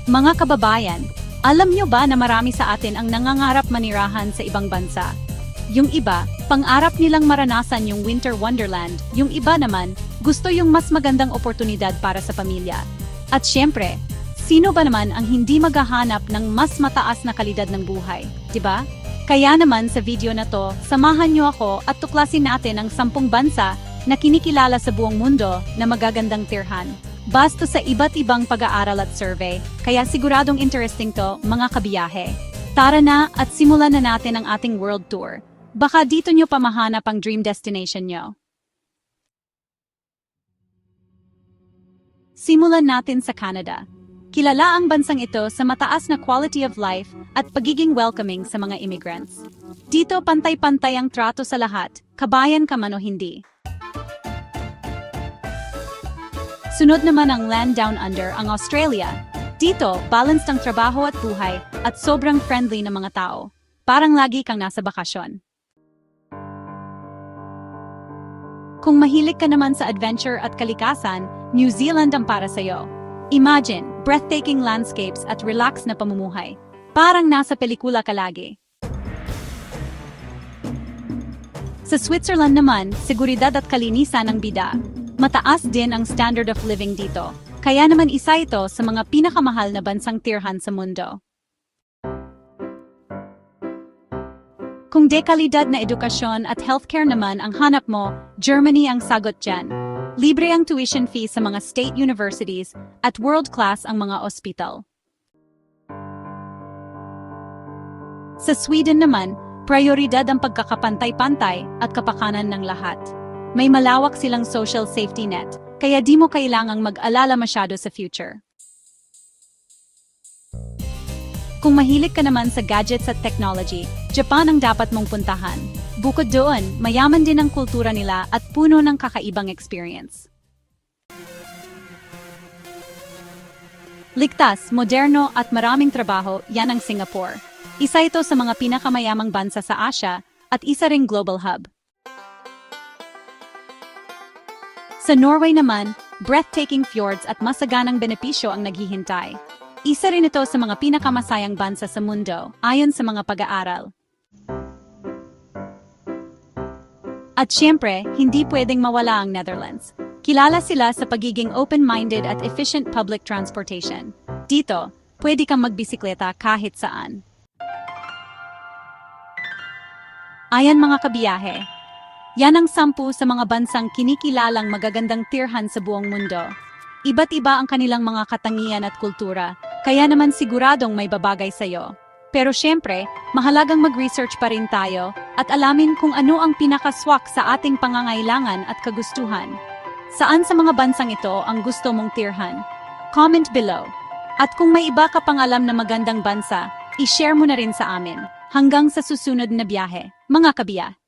Mga kababayan, alam nyo ba na marami sa atin ang nangangarap manirahan sa ibang bansa? Yung iba, pangarap nilang maranasan yung Winter Wonderland, yung iba naman, gusto yung mas magandang oportunidad para sa pamilya. At syempre, sino ba naman ang hindi maghahanap ng mas mataas na kalidad ng buhay, di ba? Kaya naman sa video na to, samahan nyo ako at tuklasin natin ang 10 bansa na kinikilala sa buong mundo na magagandang tirhan. Basta sa iba't ibang pag-aaral at survey, kaya siguradong interesting to, mga kabiyahe. Tara na at simulan na natin ang ating world tour. Baka dito nyo pa mahanap ang dream destination nyo. Simulan natin sa Canada. Kilala ang bansang ito sa mataas na quality of life at pagiging welcoming sa mga immigrants. Dito pantay-pantay ang trato sa lahat, kabayan ka man o hindi. Sunod naman ang land down under, ang Australia. Dito, balanced ang trabaho at buhay at sobrang friendly ng mga tao. Parang lagi kang nasa bakasyon. Kung mahilig ka naman sa adventure at kalikasan, New Zealand ang para sa'yo. Imagine, breathtaking landscapes at relaxed na pamumuhay. Parang nasa pelikula ka lagi. Sa Switzerland naman, seguridad at kalinisan ang bida. Mataas din ang standard of living dito, kaya naman isa ito sa mga pinakamahal na bansang tirhan sa mundo. Kung dekalidad na edukasyon at healthcare naman ang hanap mo, Germany ang sagot dyan. Libre ang tuition fee sa mga state universities at world-class ang mga ospital. Sa Sweden naman, prioridad ang pagkakapantay-pantay at kapakanan ng lahat. May malawak silang social safety net, kaya di mo kailangang mag-alala masyado sa future. Kung mahilig ka naman sa gadgets at technology, Japan ang dapat mong puntahan. Bukod doon, mayaman din ang kultura nila at puno ng kakaibang experience. Ligtas, moderno at maraming trabaho, yan ang Singapore. Isa ito sa mga pinakamayamang bansa sa Asia at isa ring global hub. Sa Norway naman, breathtaking fjords at masaganang benepisyo ang naghihintay. Isa rin ito sa mga pinakamasayang bansa sa mundo, ayon sa mga pag-aaral. At syempre, hindi pwedeng mawala ang Netherlands. Kilala sila sa pagiging open-minded at efficient public transportation. Dito, pwede kang magbisikleta kahit saan. Ayan mga kabiyahe. Yan ang 10 sa mga bansang kinikilalang magagandang tirhan sa buong mundo. Iba't iba ang kanilang mga katangian at kultura, kaya naman siguradong may babagay sa'yo. Pero syempre, mahalagang mag-research pa rin tayo at alamin kung ano ang pinakaswak sa ating pangangailangan at kagustuhan. Saan sa mga bansang ito ang gusto mong tirhan? Comment below. At kung may iba ka pang alam na magandang bansa, i-share mo na rin sa amin. Hanggang sa susunod na biyahe, mga kabiya.